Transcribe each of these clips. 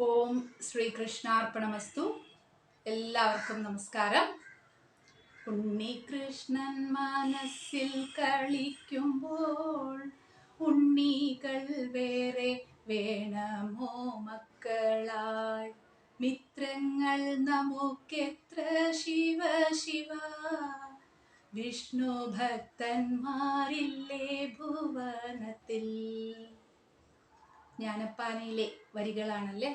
ഓം ശ്രീകൃഷ്ണാർപ്പണമസ്തു. എല്ലാവർക്കും നമസ്കാരം. ഉണ്ണികൃഷ്ണൻ മനസ്സിൽ കളിക്കുമ്പോൾ ഉണ്ണികൾ വേറെ വേണമോ മക്കളായി? മിത്രങ്ങൾ നമുക്കെത്ര ശിവ ശിവ, വിഷ്ണു ഭക്തന്മാരില്ലേ ഭുവനത്തിൽ. ജ്ഞാനപ്പാനയിലെ വരികളാണല്ലേ.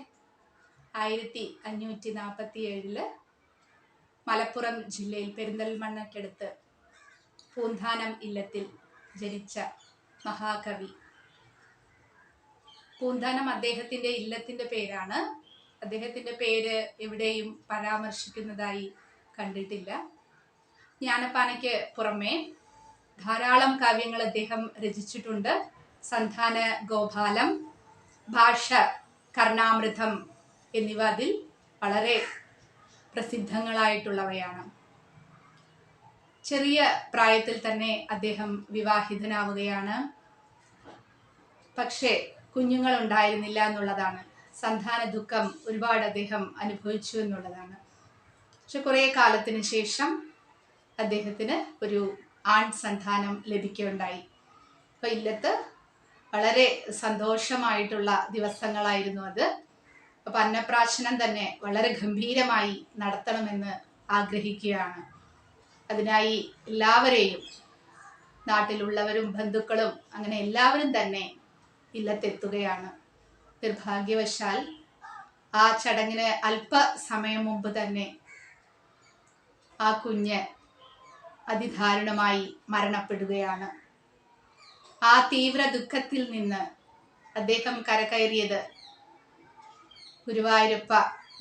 1547 മലപ്പുറം ജില്ലയിൽ പെരിന്തൽമണ്ണയ്ക്കടുത്ത് പൂന്താനം ഇല്ലത്തിൽ ജനിച്ച മഹാകവി. പൂന്താനം അദ്ദേഹത്തിന്റെ ഇല്ലത്തിന്റെ പേരാണ്. അദ്ദേഹത്തിന്റെ പേര് എവിടെയും പരാമർശിക്കുന്നതായി കണ്ടിട്ടില്ല. ജ്ഞാനപ്പാനയ്ക്ക് പുറമെ ധാരാളം കാവ്യങ്ങൾ അദ്ദേഹം രചിച്ചിട്ടുണ്ട്. സന്ധാന ഗോപാലം, ഭാഷ കർണാമൃതം എന്നിവ അതിൽ വളരെ പ്രസിദ്ധങ്ങളായിട്ടുള്ളവയാണ്. ചെറിയ പ്രായത്തിൽ തന്നെ അദ്ദേഹം വിവാഹിതനാവുകയാണ്. പക്ഷേ കുഞ്ഞുങ്ങൾ ഉണ്ടായിരുന്നില്ല എന്നുള്ളതാണ്. സന്താന ദുഃഖം ഒരുപാട് അദ്ദേഹം അനുഭവിച്ചു എന്നുള്ളതാണ്. പക്ഷെ കുറേ കാലത്തിന് ശേഷം അദ്ദേഹത്തിന് ഒരു ആൺ സന്താനം ലഭിക്കുകയുണ്ടായി. അപ്പൊ ഇല്ലത്ത് വളരെ സന്തോഷമായിട്ടുള്ള ദിവസങ്ങളായിരുന്നു അത്. അപ്പൊ അന്നപ്രാശനം തന്നെ വളരെ ഗംഭീരമായി നടത്തണമെന്ന് ആഗ്രഹിക്കുകയാണ്. അതിനായി എല്ലാവരെയും, നാട്ടിലുള്ളവരും ബന്ധുക്കളും അങ്ങനെ എല്ലാവരും തന്നെ ഇല്ലത്തെത്തുകയാണ്. നിർഭാഗ്യവശാൽ ആ ചടങ്ങിന് അല്പസമയം മുമ്പ് തന്നെ ആ കുഞ്ഞ് അതിദാരുണമായി മരണപ്പെടുകയാണ്. ആ തീവ്ര ദുഃഖത്തിൽ നിന്ന് അദ്ദേഹം കരകയറിയത് ഗുരുവായൂരപ്പ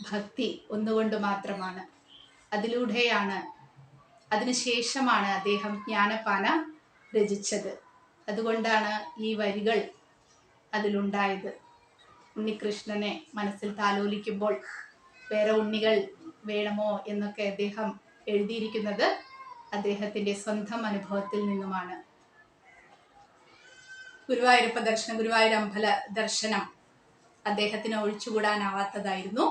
ഭക്തി ഒന്നുകൊണ്ട് മാത്രമാണ്. അതിനുശേഷമാണ് അദ്ദേഹം ജ്ഞാനപ്പാന രചിച്ചത്. അതുകൊണ്ടാണ് ഈ വരികൾ അതിലുണ്ടായത്. ഉണ്ണികൃഷ്ണനെ മനസ്സിൽ താലോലിക്കുമ്പോൾ വേറെ ഉണ്ണികൾ വേണമോ എന്നൊക്കെ അദ്ദേഹം എഴുതിയിരിക്കുന്നത് അദ്ദേഹത്തിന്റെ സ്വന്തം അനുഭവത്തിൽ നിന്നുമാണ്. ഗുരുവായൂരപ്പ ദർശനം, ഗുരുവായൂർ അമ്പല ദർശനം അദ്ദേഹത്തിന് ഒഴിച്ചുകൂടാനാവാത്തതായിരുന്നു.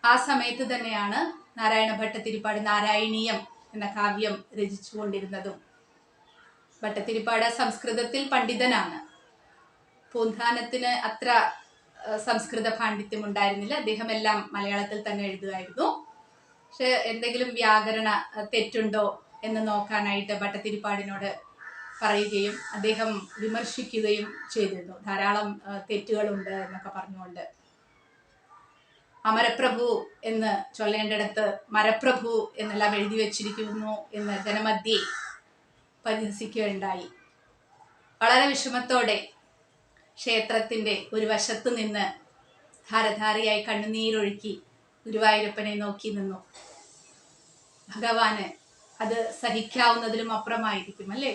ആ സമയത്ത് തന്നെയാണ് നാരായണ ഭട്ടതിരിപ്പാട് നാരായണീയം എന്ന കാവ്യം രചിച്ചുകൊണ്ടിരുന്നതും. ഭട്ടതിരിപ്പാട് സംസ്കൃതത്തിൽ പണ്ഡിതനാണ്. പൂന്താനത്തിന് അത്ര സംസ്കൃത പാണ്ഡിത്യം ഉണ്ടായിരുന്നില്ല. അദ്ദേഹം എല്ലാം മലയാളത്തിൽ തന്നെ എഴുതുമായിരുന്നു. പക്ഷെ എന്തെങ്കിലും വ്യാകരണ തെറ്റുണ്ടോ എന്ന് നോക്കാനായിട്ട് ഭട്ടതിരിപ്പാടിനോട് പറയുകയും അദ്ദേഹം വിമർശിക്കുകയും ചെയ്തിരുന്നു. ധാരാളം തെറ്റുകളുണ്ട് എന്നൊക്കെ പറഞ്ഞുകൊണ്ട്. അമരപ്രഭു എന്ന് ചൊല്ലേണ്ടിടത്ത് മരപ്രഭു എന്നെല്ലാം എഴുതി വച്ചിരിക്കുന്നു എന്ന് ജനമധ്യേ പരിഹസിക്കുകയുണ്ടായി. വളരെ വിഷമത്തോടെ ക്ഷേത്രത്തിന്റെ ഒരു വശത്ത് നിന്ന് ധാരധാരയായി കണ്ണുനീരൊഴുക്കി ഗുരുവായൂരപ്പനെ നോക്കി നിന്നു. ഭഗവാന് അത് സഹിക്കാവുന്നതിലും അപ്പുറമായിരിക്കും അല്ലേ.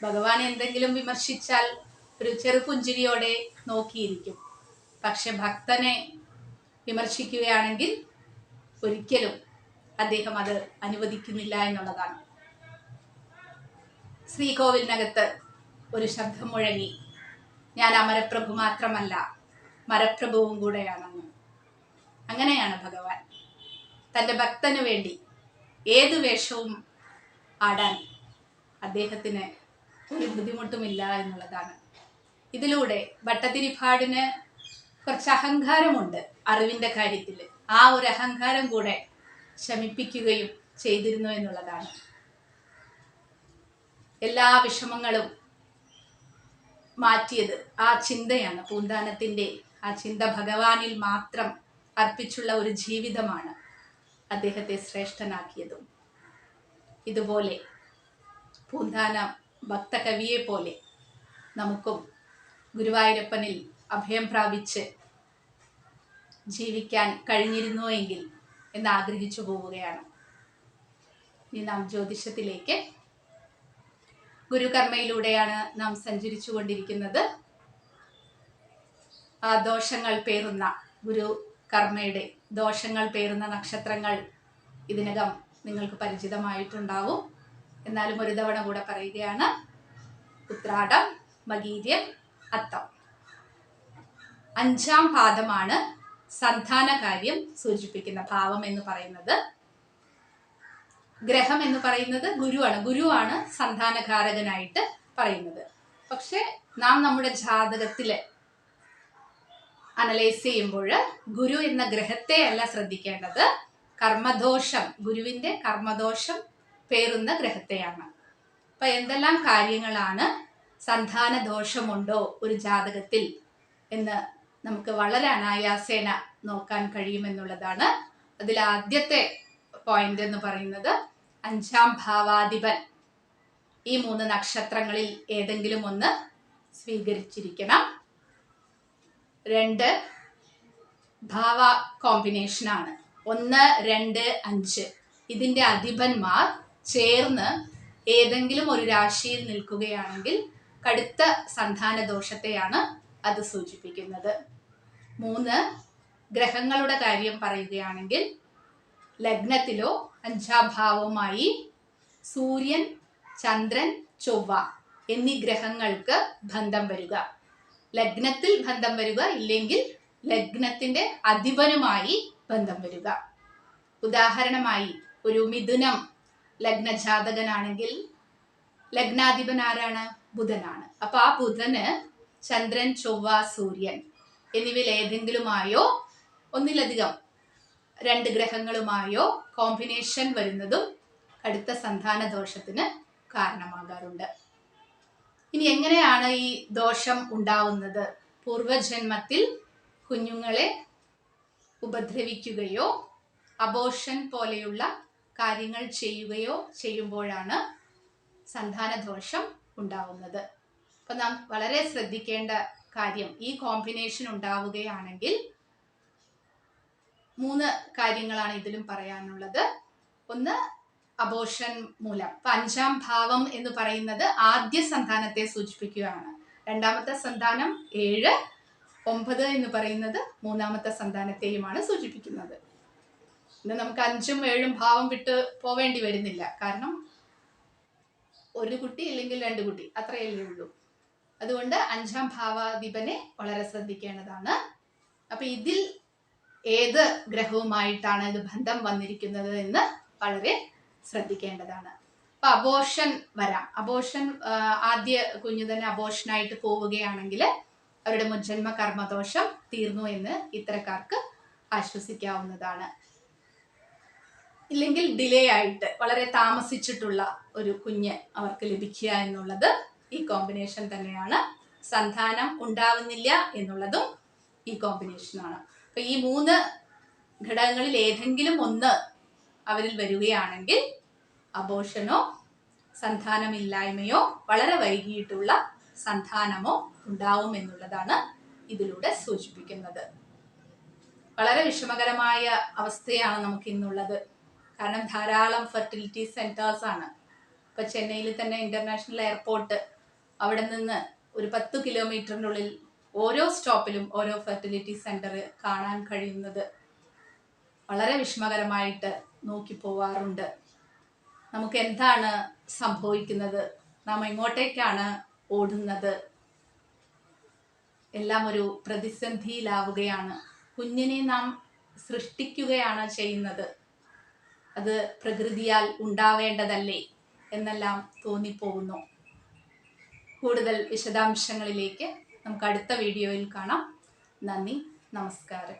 ഭഗവാൻ എന്തെങ്കിലും വിമർശിച്ചാൽ ഒരു ചെറുപുഞ്ചിരിയോടെ നോക്കിയിരിക്കും. പക്ഷെ ഭക്തനെ വിമർശിക്കുകയാണെങ്കിൽ ഒരിക്കലും അദ്ദേഹം അത് അനുവദിക്കുന്നില്ല എന്നുള്ളതാണ്. ശ്രീകോവിലിനകത്ത് ഒരു ശബ്ദം മുഴങ്ങി, ഞാൻ അമരപ്രഭു മാത്രമല്ല മരപ്രഭുവും കൂടെയാണെന്ന്. അങ്ങനെയാണ് ഭഗവാൻ. തൻ്റെ ഭക്തന് വേണ്ടി ഏതു വേഷവും ആടാൻ അദ്ദേഹത്തിന് ഒരു ബുദ്ധിമുട്ടുമില്ല എന്നുള്ളതാണ്. ഇതിലൂടെ ഭട്ടതിരിപ്പാടിന് കുറച്ച് അഹങ്കാരമുണ്ട് അറിവിന്റെ കാര്യത്തിൽ. ആ ഒരു അഹങ്കാരം കൂടെ ശമിപ്പിക്കുകയും ചെയ്തിരുന്നു എന്നുള്ളതാണ്. എല്ലാ വിഷമങ്ങളും മാറ്റിയത് ആ ചിന്തയാണ്. പൂന്താനത്തിന്റെ ആ ചിന്ത ഭഗവാനിൽ മാത്രം അർപ്പിച്ചുള്ള ഒരു ജീവിതമാണ് അദ്ദേഹത്തെ ശ്രേഷ്ഠനാക്കിയതും. ഇതുപോലെ പൂന്താനം ഭക്തകവിയെ പോലെ നമുക്കും ഗുരുവായൂരപ്പനിൽ അഭയം പ്രാപിച്ച് ജീവിക്കാൻ കഴിഞ്ഞിരുന്നു എങ്കിൽ എന്ന് ആഗ്രഹിച്ചു പോവുകയാണ്. ഇനി നാം ജ്യോതിഷത്തിലേക്ക്. ഗുരുകർമ്മയിലൂടെയാണ് നാം സഞ്ചരിച്ചു കൊണ്ടിരിക്കുന്നത്. ആ ദോഷങ്ങൾ പേറുന്ന ഗുരുകർമ്മയുടെ ദോഷങ്ങൾ പേറുന്ന നക്ഷത്രങ്ങൾ ഇതിനകം നിങ്ങൾക്ക് പരിചിതമായിട്ടുണ്ടാവും. എന്നാലും ഒരു തവണ കൂടെ പറയുകയാണ്. ഉത്രാടം, മകീര്യം, അത്തം. അഞ്ചാം പാദമാണ് സന്താന കാര്യം സൂചിപ്പിക്കുന്ന ഭാവം എന്ന് പറയുന്നത്. ഗ്രഹം എന്ന് പറയുന്നത് ഗുരുവാണ്. ഗുരുവാണ് സന്താനകാരകനായിട്ട് പറയുന്നത്. പക്ഷെ നാം നമ്മുടെ ജാതകത്തില് അനലൈസ് ചെയ്യുമ്പോൾ ഗുരു എന്ന ഗ്രഹത്തെ അല്ല ശ്രദ്ധിക്കേണ്ടത്, കർമ്മദോഷം, ഗുരുവിന്റെ കർമ്മദോഷം പേറുന്ന ഗ്രഹത്തെയാണ്. അപ്പൊ എന്തെല്ലാം കാര്യങ്ങളാണ് സന്താന ദോഷമുണ്ടോ ഒരു ജാതകത്തിൽ എന്ന് നമുക്ക് വളരെ അനായാസേന നോക്കാൻ കഴിയുമെന്നുള്ളതാണ്. അതിൽ ആദ്യത്തെ പോയിന്റ് എന്ന് പറയുന്നത് അഞ്ചാം ഭാവാധിപൻ ഈ 3 നക്ഷത്രങ്ങളിൽ ഏതെങ്കിലും ഒന്ന് സ്വീകരിച്ചിരിക്കണം. 2 ഭാവ കോമ്പിനേഷനാണ്. 1, 2, 5 ഇതിന്റെ അധിപന്മാർ ചേർന്ന് ഏതെങ്കിലും ഒരു രാശിയിൽ നിൽക്കുകയാണെങ്കിൽ കടുത്ത സന്താന ദോഷത്തെയാണ് അത് സൂചിപ്പിക്കുന്നത്. 3 ഗ്രഹങ്ങളുടെ കാര്യം പറയുകയാണെങ്കിൽ ലഗ്നത്തിലോ 5ാം ഭാവവുമായി സൂര്യൻ, ചന്ദ്രൻ, ചൊവ്വ എന്നീ ഗ്രഹങ്ങൾക്ക് ബന്ധം വരിക. ലഗ്നത്തിൽ ബന്ധം വരിക, ഇല്ലെങ്കിൽ ലഗ്നത്തിന്റെ അധിപനുമായി ബന്ധം വരിക. ഉദാഹരണമായി ഒരു മിഥുനം ലഗ്ന ജാതകനാണെങ്കിൽ ലഗ്നാധിപൻ ആരാണ്? ബുധനാണ്. അപ്പൊ ആ ബുധന് ചന്ദ്രൻ, ചൊവ്വ, സൂര്യൻ എന്നിവയിൽ ഏതെങ്കിലുമായോ ഒന്നിലധികം 2 ഗ്രഹങ്ങളുമായോ കോമ്പിനേഷൻ വരുന്നതും കടുത്ത സന്താന ദോഷത്തിന് കാരണമാകാറുണ്ട്. ഇനി എങ്ങനെയാണ് ഈ ദോഷം ഉണ്ടാവുന്നത്? പൂർവജന്മത്തിൽ കുഞ്ഞുങ്ങളെ ഉപദ്രവിക്കുകയോ അബോർഷൻ പോലെയുള്ള കാര്യങ്ങൾ ചെയ്യുമ്പോഴാണ് സന്താന ദോഷം ഉണ്ടാവുന്നത്. അപ്പൊ നാം വളരെ ശ്രദ്ധിക്കേണ്ട കാര്യം, ഈ കോമ്പിനേഷൻ ഉണ്ടാവുകയാണെങ്കിൽ 3 കാര്യങ്ങളാണ് ഇതിലും പറയാനുള്ളത്. 1 അബോർഷൻ മൂലം. അപ്പൊ 5ാം ഭാവം എന്ന് പറയുന്നത് ആദ്യ സന്താനത്തെ സൂചിപ്പിക്കുകയാണ്. 2ാമത്തെ സന്താനം 7, 9 എന്ന് പറയുന്നത് 3ാമത്തെ സന്താനത്തെയുമാണ് സൂചിപ്പിക്കുന്നത്. ഇന്ന് നമുക്ക് 5ഉം 7ഉം ഭാവം വിട്ട് പോവേണ്ടി വരുന്നില്ല. കാരണം ഒരു കുട്ടി അല്ലെങ്കിൽ 2 കുട്ടി അത്രയല്ലേ ഉള്ളൂ. അതുകൊണ്ട് 5ാം ഭാവാധിപനെ വളരെ ശ്രദ്ധിക്കേണ്ടതാണ്. അപ്പൊ ഇതിൽ ഏത് ഗ്രഹവുമായിട്ടാണ് ഇത് ബന്ധം വന്നിരിക്കുന്നത് എന്ന് വളരെ ശ്രദ്ധിക്കേണ്ടതാണ്. അപ്പൊ അബോർഷൻ വരാം. അബോർഷൻ ആദ്യ കുഞ്ഞു തന്നെ അബോർഷനായിട്ട് പോവുകയാണെങ്കിൽ അവരുടെ മുജ്ജന്മ കർമ്മദോഷം തീർന്നു എന്ന് ഇത്തരക്കാർക്ക് ആശ്വസിക്കാവുന്നതാണ്. ഇല്ലെങ്കിൽ ഡിലേ ആയിട്ട് വളരെ താമസിച്ചിട്ടുള്ള ഒരു കുഞ്ഞ് അവർക്ക് ലഭിക്കുക എന്നുള്ളത് ഈ കോമ്പിനേഷൻ തന്നെയാണ്. സന്താനം ഉണ്ടാവുന്നില്ല എന്നുള്ളതും ഈ കോമ്പിനേഷനാണ്. അപ്പൊ ഈ 3 ഘടകങ്ങളിൽ ഏതെങ്കിലും ഒന്ന് അവരിൽ വരികയാണെങ്കിൽ അബോർഷനോ സന്താനമില്ലായ്മയോ വളരെ വൈകിയിട്ടുള്ള സന്താനമോ ഉണ്ടാവും എന്നുള്ളതാണ് ഇതിലൂടെ സൂചിപ്പിക്കുന്നത്. വളരെ വിഷമകരമായ അവസ്ഥയാണ് നമുക്ക് ഇന്നുള്ളത്. കാരണം ധാരാളം ഫെർട്ടിലിറ്റി സെന്റേഴ്സ് ആണ്. ഇപ്പൊ ചെന്നൈയിൽ തന്നെ ഇന്റർനാഷണൽ എയർപോർട്ട്, അവിടെ നിന്ന് ഒരു 10 കിലോമീറ്ററിനുള്ളിൽ ഓരോ സ്റ്റോപ്പിലും ഓരോ ഫെർട്ടിലിറ്റി സെന്റർ കാണാൻ കഴിയുന്നത് വളരെ വിഷമകരമായിട്ട് നോക്കി പോവാറുണ്ട്. നമുക്ക് എന്താണ് സംഭവിക്കുന്നത്? നാം എങ്ങോട്ടേക്കാണ് ഓടുന്നത്? എല്ലാം ഒരു പ്രതിസന്ധിയിലാവുകയാണ്. കുഞ്ഞിനെ നാം സൃഷ്ടിക്കുകയാണ് ചെയ്യുന്നത്. അത് പ്രകൃതിയാൽ ഉണ്ടാവേണ്ടതല്ലേ എന്നെല്ലാം തോന്നിപ്പോകുന്നു. കൂടുതൽ വിശദാംശങ്ങളിലേക്ക് നമുക്ക് അടുത്ത വീഡിയോയിൽ കാണാം. നന്ദി, നമസ്കാരം.